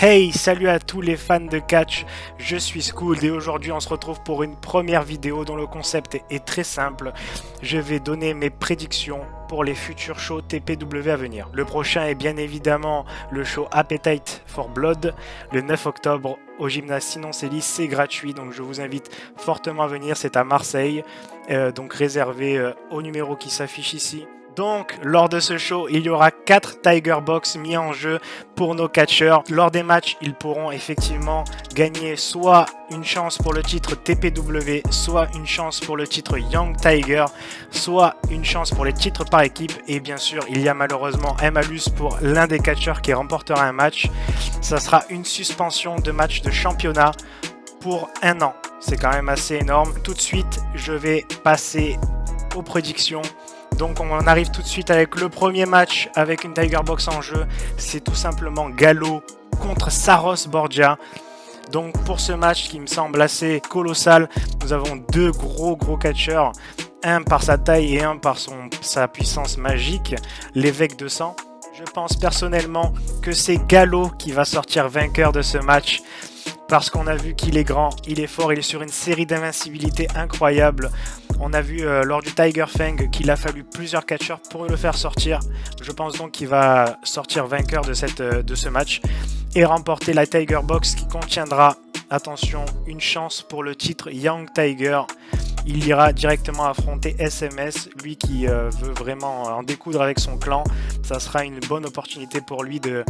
Hey, salut à tous les fans de catch, je suis Skould et aujourd'hui on se retrouve pour une première vidéo dont le concept est très simple. Je vais donner mes prédictions pour les futurs shows TPW à venir. Le prochain est bien évidemment le show Appetite for Blood, le 9 octobre au gymnase Sinon Célis, c'est gratuit donc je vous invite fortement à venir, c'est à Marseille, donc réservé au numéro qui s'affiche ici. Donc, lors de ce show, il y aura 4 Tiger Box mis en jeu pour nos catcheurs. Lors des matchs, ils pourront effectivement gagner soit une chance pour le titre TPW, soit une chance pour le titre Young Tiger, soit une chance pour les titres par équipe. Et bien sûr, il y a malheureusement un malus pour l'un des catcheurs qui remportera un match. Ça sera une suspension de match de championnat pour 1 an. C'est quand même assez énorme. Tout de suite, je vais passer aux prédictions. Donc on arrive tout de suite avec le premier match avec une Tiger Box en jeu. C'est tout simplement Gallo contre Saros Borgia. Donc pour ce match qui me semble assez colossal, nous avons deux gros catcheurs. Un par sa taille et un par sa puissance magique, l'évêque de sang. Je pense personnellement que c'est Gallo qui va sortir vainqueur de ce match. Parce qu'on a vu qu'il est grand, il est fort, il est sur une série d'invincibilité incroyable. On a vu lors du Tiger Fang qu'il a fallu plusieurs catcheurs pour le faire sortir. Je pense donc qu'il va sortir vainqueur de ce match et remporter la Tiger Box qui contiendra, attention, une chance pour le titre Young Tiger. Il ira directement affronter SMS, lui qui veut vraiment en découdre avec son clan. Ça sera une bonne opportunité pour lui de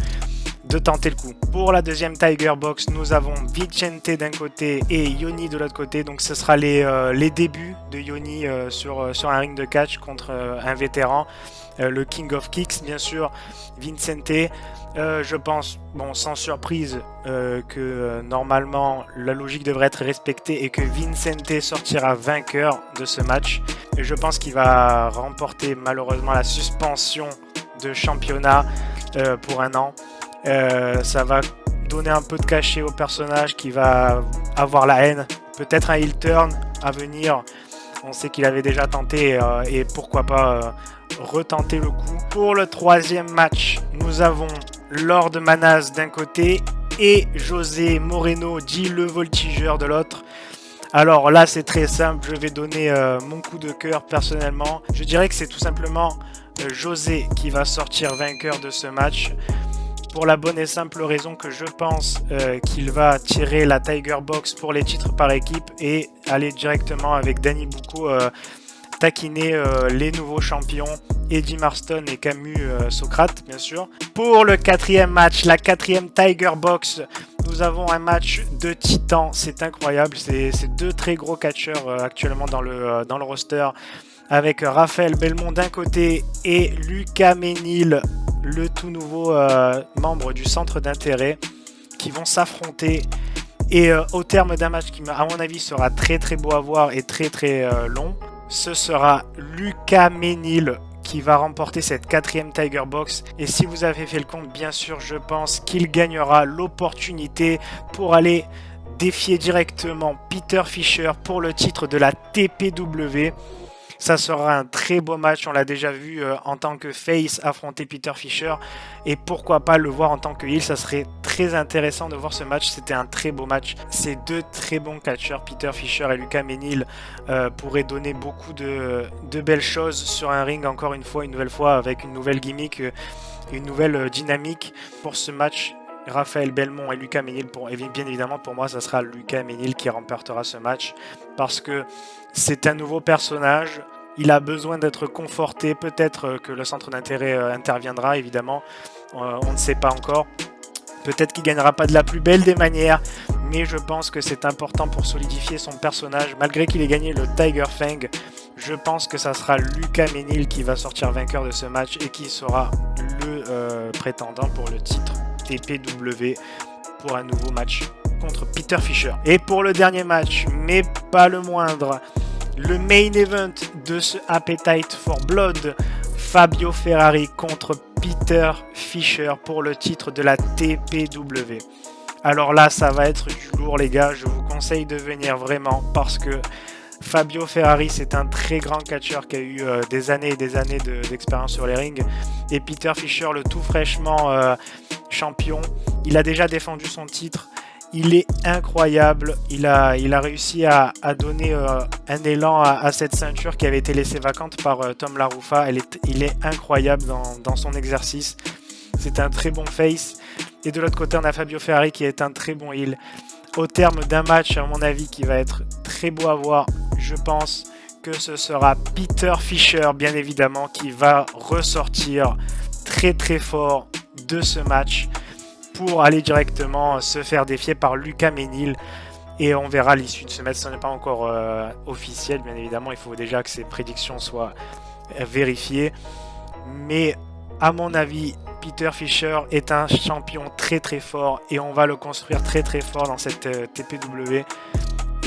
tenter le coup. Pour la deuxième Tiger Box, nous avons Vicente d'un côté et Yoni de l'autre côté. Donc ce sera les débuts de Yoni sur un ring de catch contre un vétéran, le King of Kicks bien sûr, Vicente. Je pense, bon, sans surprise, que normalement la logique devrait être respectée et que Vicente sortira vainqueur de ce match. Et je pense qu'il va remporter malheureusement la suspension de championnat pour 1 an. Ça va donner un peu de cachet au personnage qui va avoir la haine. Peut-être un heel turn à venir. On sait qu'il avait déjà tenté et pourquoi pas retenter le coup. Pour le troisième match, nous avons Lord Manaz d'un côté et José Moreno, dit le voltigeur, de l'autre. Alors là, c'est très simple. Je vais donner mon coup de cœur personnellement. Je dirais que c'est tout simplement José qui va sortir vainqueur de ce match. Pour la bonne et simple raison que je pense qu'il va tirer la Tiger Box pour les titres par équipe et aller directement avec Danny Bucco taquiner les nouveaux champions Eddie Marston et Camus Socrate bien sûr. Pour le quatrième match, la quatrième Tiger Box, nous avons un match de titans, c'est incroyable, c'est deux très gros catcheurs actuellement dans le roster, avec Raphaël Belmont d'un côté et Lucas Ménil, le tout nouveau membre du centre d'intérêt, qui vont s'affronter. Et au terme d'un match qui, à mon avis, sera très beau à voir et très long, ce sera Lucas Ménil qui va remporter cette quatrième Tiger Box. Et si vous avez fait le compte, bien sûr, je pense qu'il gagnera l'opportunité pour aller défier directement Peter Fischer pour le titre de la TPW. Ça sera un très beau match, on l'a déjà vu en tant que face affronter Peter Fischer. Et pourquoi pas le voir en tant que heel, ça serait très intéressant de voir ce match. C'était un très beau match. Ces deux très bons catcheurs, Peter Fischer et Lucas Ménil, pourraient donner beaucoup de belles choses sur un ring, encore une nouvelle fois, avec une nouvelle gimmick, une nouvelle dynamique pour ce match. Raphaël Belmont et Lucas Ménil, bien évidemment pour moi ça sera Lucas Ménil qui remportera ce match parce que c'est un nouveau personnage, il a besoin d'être conforté, peut-être que le centre d'intérêt interviendra évidemment, on ne sait pas encore, peut-être qu'il gagnera pas de la plus belle des manières, mais je pense que c'est important pour solidifier son personnage, malgré qu'il ait gagné le Tiger Fang. Je pense que ça sera Lucas Ménil qui va sortir vainqueur de ce match et qui sera le prétendant pour le titre TPW pour un nouveau match contre Peter Fischer. Et pour le dernier match, mais pas le moindre, le main event de ce Appetite for Blood, Fabio Ferrari contre Peter Fischer pour le titre de la TPW. Alors là, ça va être du lourd les gars, je vous conseille de venir vraiment parce que Fabio Ferrari, c'est un très grand catcheur qui a eu des années et des années d'expérience sur les rings. Et Peter Fischer, le tout fraîchement champion. Il a déjà défendu son titre. Il est incroyable. Il a réussi à donner un élan à cette ceinture qui avait été laissée vacante par Tom Larufa. Il est incroyable dans son exercice. C'est un très bon face. Et de l'autre côté, on a Fabio Ferrari qui est un très bon heel. Au terme d'un match, à mon avis, qui va être très beau à voir, je pense que ce sera Peter Fischer, bien évidemment, qui va ressortir très très fort de ce match pour aller directement se faire défier par Lucas Ménil. Et on verra l'issue de ce match. Ce n'est pas encore officiel, bien évidemment. Il faut déjà que ces prédictions soient vérifiées. Mais à mon avis, Peter Fischer est un champion très très fort et on va le construire très très fort dans cette TPW.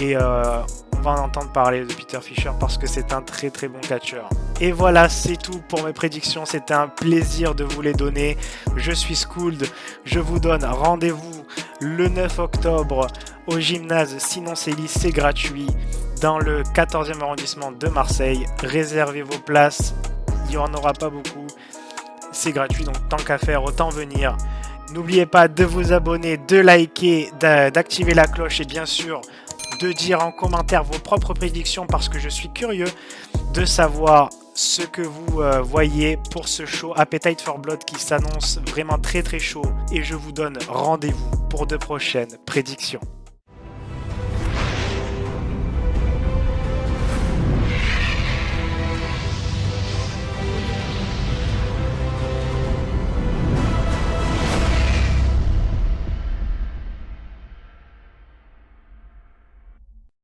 Et on va en entendre parler de Peter Fischer parce que c'est un très très bon catcheur. Et voilà, c'est tout pour mes prédictions. C'était un plaisir de vous les donner. Je suis Skuld. Je vous donne rendez-vous le 9 octobre au gymnase Sinon Célis. C'est gratuit dans le 14e arrondissement de Marseille. Réservez vos places. Il n'y en aura pas beaucoup. C'est gratuit, donc tant qu'à faire, autant venir. N'oubliez pas de vous abonner, de liker, d'activer la cloche et bien sûr de dire en commentaire vos propres prédictions parce que je suis curieux de savoir ce que vous voyez pour ce show Appetite for Blood qui s'annonce vraiment très très chaud et je vous donne rendez-vous pour de prochaines prédictions.